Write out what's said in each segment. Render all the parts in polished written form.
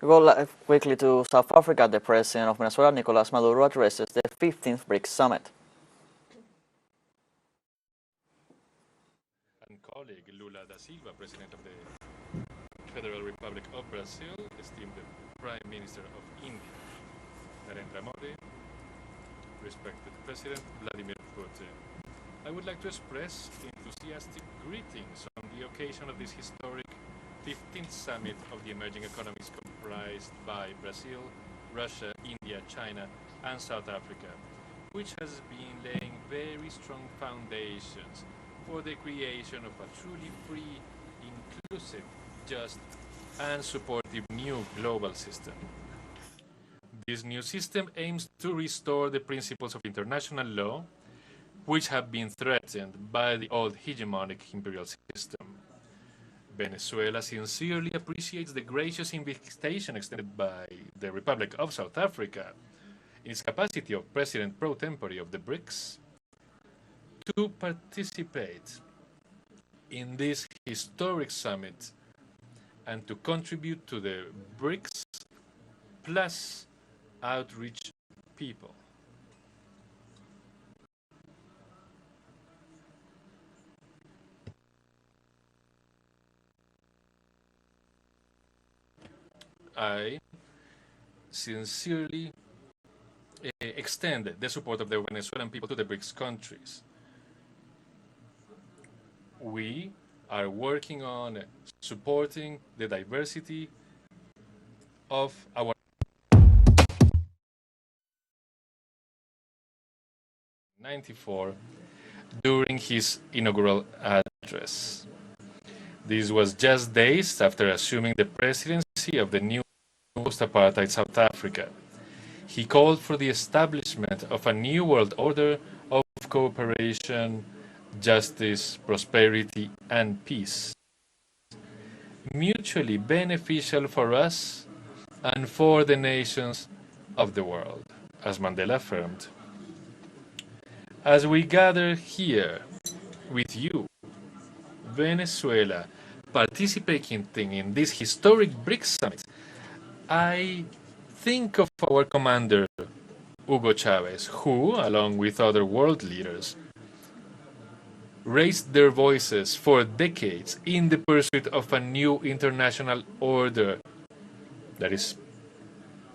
We go quickly to South Africa. The president of Venezuela, Nicolas Maduro, addresses the 15th BRICS summit. And colleague Lula da Silva, President of the Federal Republic of Brazil, esteemed Prime Minister of India, Narendra Modi, respected President Vladimir Putin. I would like to express enthusiastic greetings on the occasion of this historic 15th Summit of the Emerging Economies comprised by Brazil, Russia, India, China, and South Africa, which has been laying very strong foundations for the creation of a truly free, inclusive, just, and supportive new global system. This new system aims to restore the principles of international law, which have been threatened by the old hegemonic imperial system. Venezuela sincerely appreciates the gracious invitation extended by the Republic of South Africa in its capacity of President pro tempore of the BRICS to participate in this historic summit and to contribute to the BRICS plus outreach people. I sincerely extend the support of the Venezuelan people to the BRICS countries. We are working on supporting the diversity of our 94 during his inaugural address. This was just days after assuming the presidency of the new post-apartheid South Africa. He called for the establishment of a new world order of cooperation, justice, prosperity, and peace, mutually beneficial for us and for the nations of the world, as Mandela affirmed. As we gather here with you, Venezuela, participating in this historic BRICS summit, I think of our commander, Hugo Chavez, who, along with other world leaders, raised their voices for decades in the pursuit of a new international order that is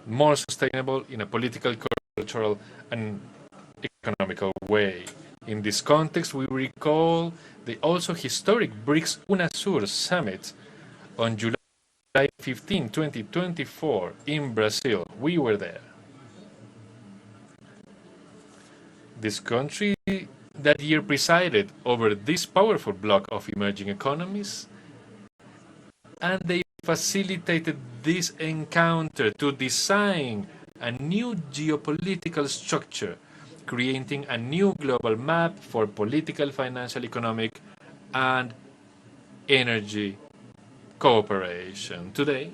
more sustainable in a political, cultural, and economical way. In this context, we recall the also historic BRICS UNASUR summit on July 15, 2024 in Brazil. We were there. This country that year presided over this powerful bloc of emerging economies, and they facilitated this encounter to design a new geopolitical structure, creating a new global map for political, financial, economic, and energy cooperation. Today,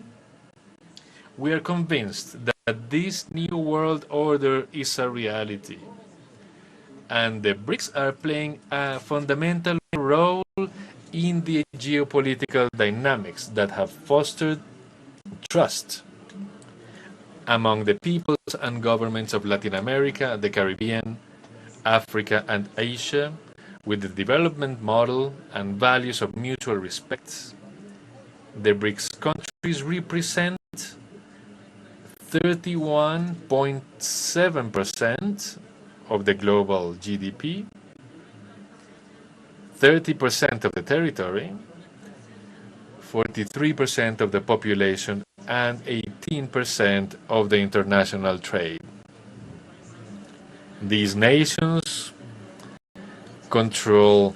we are convinced that this new world order is a reality, and the BRICS are playing a fundamental role in the geopolitical dynamics that have fostered trust among the peoples and governments of Latin America, the Caribbean, Africa, and Asia, with the development model and values of mutual respect. The BRICS countries represent 31.7% of the global GDP, 30% of the territory, 43% of the population, and 18% of the international trade. These nations control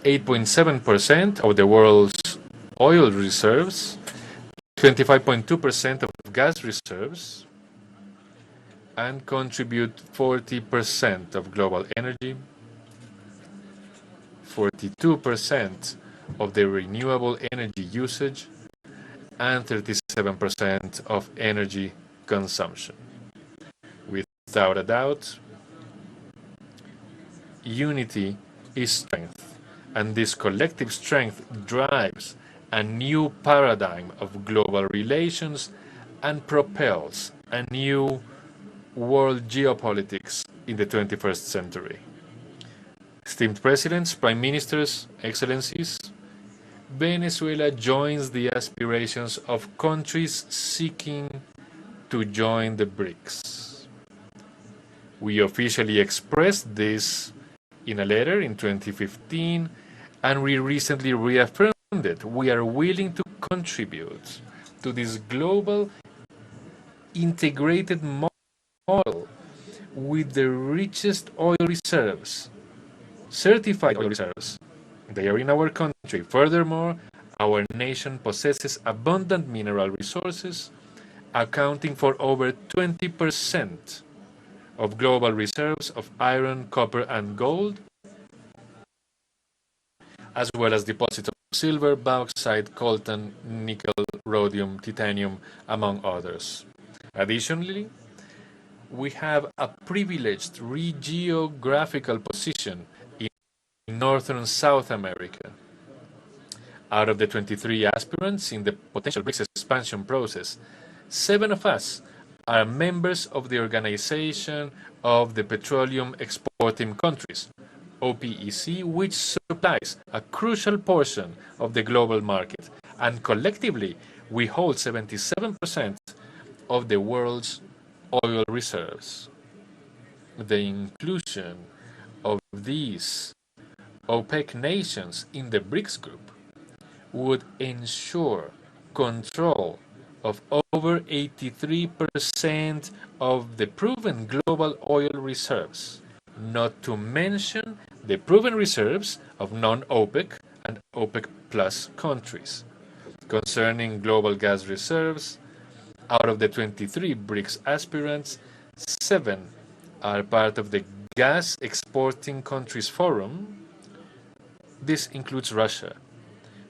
8.7% of the world's oil reserves, 25.2% of gas reserves, and contribute 40% of global energy, 42% of the renewable energy usage, and 37% of energy consumption. Without a doubt, unity is strength, and this collective strength drives a new paradigm of global relations and propels a new world geopolitics in the 21st century. Esteemed presidents, prime ministers, excellencies, Venezuela joins the aspirations of countries seeking to join the BRICS. We officially expressed this in a letter in 2015, and we recently reaffirmed it. We are willing to contribute to this global integrated model with the richest oil reserves, certified oil reserves. They are in our country. Furthermore, our nation possesses abundant mineral resources, accounting for over 20% of global reserves of iron, copper, and gold, as well as deposits of silver, bauxite, coltan, nickel, rhodium, titanium, among others. Additionally, we have a privileged geographical position in northern South America. Out of the 23 aspirants in the potential BRICS expansion process, 7 of us are members of the Organization of the Petroleum Exporting Countries, OPEC, which supplies a crucial portion of the global market, and collectively we hold 77% of the world's oil reserves. The inclusion of these OPEC nations in the BRICS group would ensure control of over 83% of the proven global oil reserves, not to mention the proven reserves of non-OPEC and OPEC plus countries. Concerning global gas reserves, out of the 23 BRICS aspirants, 7 are part of the Gas Exporting Countries Forum. This includes Russia.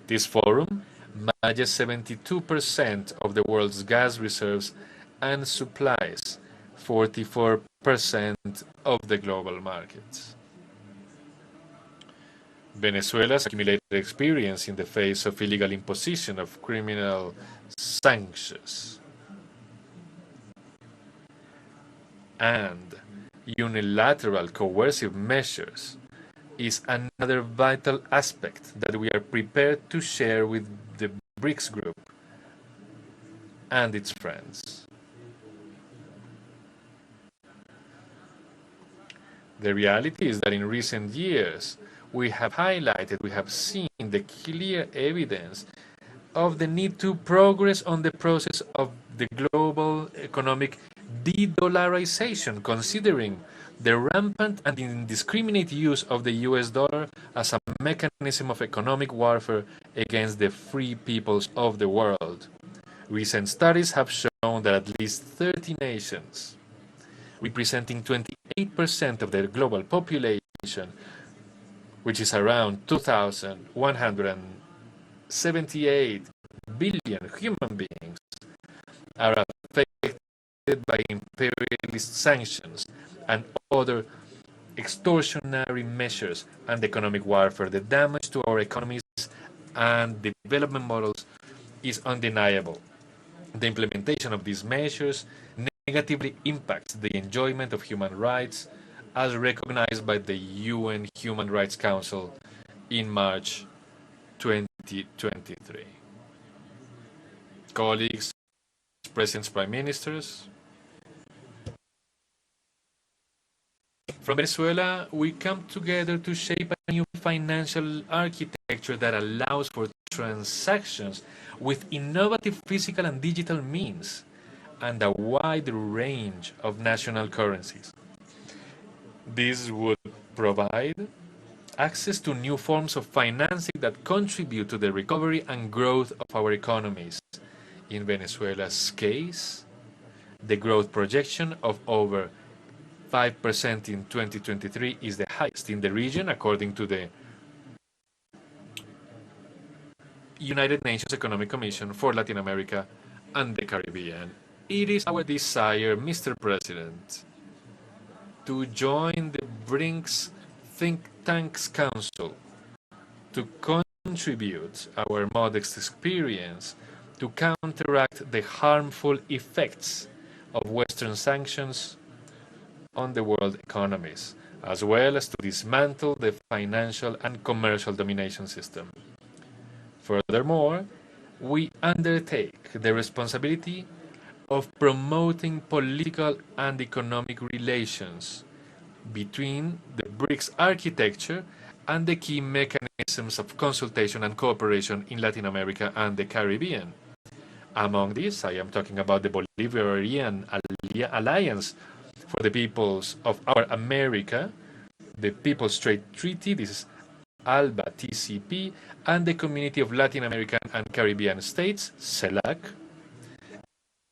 This forum manages 72% of the world's gas reserves and supplies 44% of the global market. Venezuela's accumulated experience in the face of illegal imposition of criminal sanctions and unilateral coercive measures is another vital aspect that we are prepared to share with the BRICS group and its friends. The reality is that in recent years, we have seen the clear evidence of the need to progress on the process of the global economic de-dollarization, considering the rampant and indiscriminate use of the US dollar as a mechanism of economic warfare against the free peoples of the world. Recent studies have shown that at least 30 nations, representing 28% of the global population, which is around 2,178 billion human beings, are affected by imperialist sanctions and other extortionary measures and economic warfare. The damage to our economies and development models is undeniable. The implementation of these measures negatively impacts the enjoyment of human rights as recognized by the UN Human Rights Council in March 2023. Colleagues, presidents, prime ministers, from Venezuela, we come together to shape a new financial architecture that allows for transactions with innovative physical and digital means and a wide range of national currencies. This would provide access to new forms of financing that contribute to the recovery and growth of our economies. In Venezuela's case, the growth projection of over 5% in 2023 is the highest in the region, according to the United Nations Economic Commission for Latin America and the Caribbean. It is our desire, Mr. President, to join the BRICS Think Tanks Council to contribute our modest experience to counteract the harmful effects of Western sanctions on the world economies, as well as to dismantle the financial and commercial domination system. Furthermore, we undertake the responsibility of promoting political and economic relations between the BRICS architecture and the key mechanisms of consultation and cooperation in Latin America and the Caribbean. Among these, I am talking about the Bolivarian Alliance for the Peoples of Our America, the People's Trade Treaty, this is ALBA TCP, and the Community of Latin American and Caribbean States, CELAC,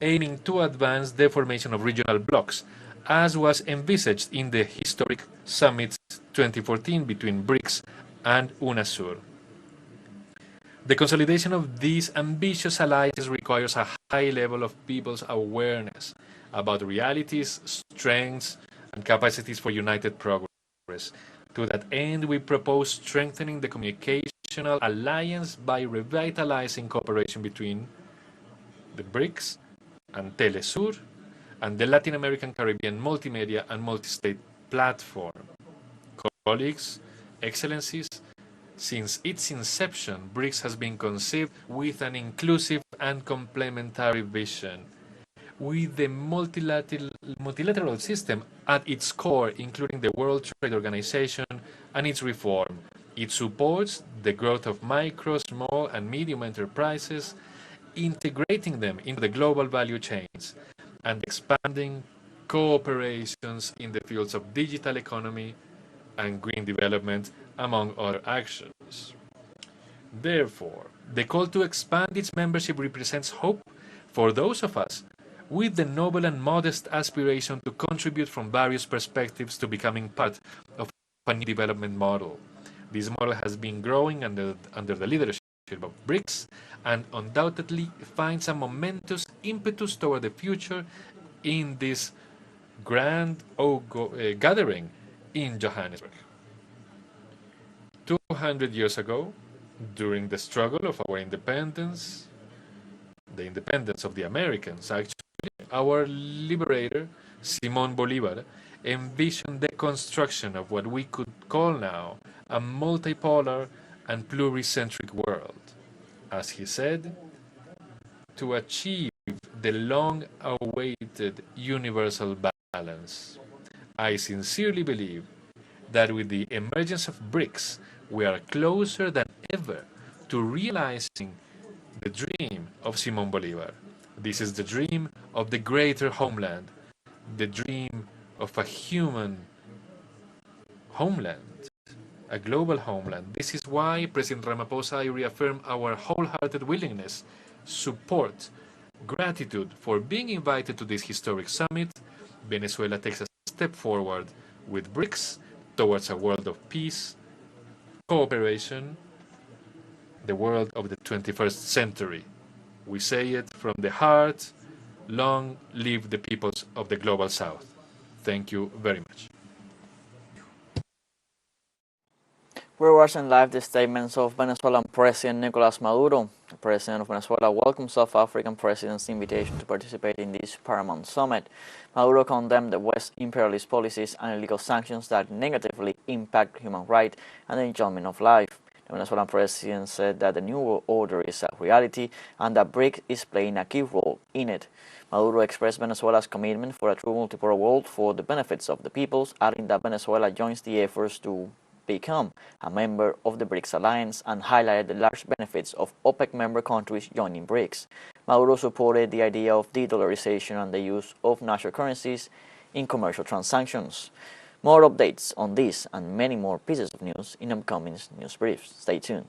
aiming to advance the formation of regional blocs, as was envisaged in the historic summits 2014 between BRICS and UNASUR. The consolidation of these ambitious alliances requires a high level of people's awareness about realities, strengths, and capacities for united progress. To that end, we propose strengthening the communicational alliance by revitalizing cooperation between the BRICS and teleSUR and the Latin American Caribbean Multimedia and Multi-State Platform. Colleagues, Excellencies, since its inception, BRICS has been conceived with an inclusive and complementary vision, with the multilateral system at its core, including the World Trade Organization and its reform. It supports the growth of micro, small, and medium enterprises, integrating them into the global value chains, and expanding cooperations in the fields of digital economy and green development, among other actions. Therefore, the call to expand its membership represents hope for those of us with the noble and modest aspiration to contribute from various perspectives to becoming part of a new development model. This model has been growing under the leadership of BRICS and undoubtedly finds a momentous impetus toward the future in this grand gathering in Johannesburg. 200 years ago, during the struggle of our independence, the independence of the Americans, actually, our liberator, Simón Bolívar, envisioned the construction of what we could call now a multipolar and pluricentric world. As he said, to achieve the long-awaited universal balance. I sincerely believe that with the emergence of BRICS, we are closer than ever to realizing the dream of Simón Bolívar. This is the dream of the greater homeland, the dream of a human homeland, a global homeland. This is why President Ramaphosa, I reaffirm our wholehearted willingness, support, gratitude for being invited to this historic summit. Venezuela takes a step forward with BRICS towards a world of peace, cooperation, the world of the 21st century. We say it from the heart. Long live the peoples of the Global South. Thank you very much. We're watching live the statements of Venezuelan President Nicolas Maduro. The President of Venezuela welcomes South African President's invitation to participate in this paramount summit. Maduro condemned the West's imperialist policies and illegal sanctions that negatively impact human rights and the enjoyment of life. The Venezuelan President said that the new world order is a reality and that BRICS is playing a key role in it. Maduro expressed Venezuela's commitment for a true multipolar world for the benefits of the peoples, adding that Venezuela joins the efforts to become a member of the BRICS alliance and highlighted the large benefits of OPEC member countries joining BRICS. Maduro supported the idea of de-dollarization and the use of national currencies in commercial transactions. More updates on this and many more pieces of news in upcoming news briefs. Stay tuned.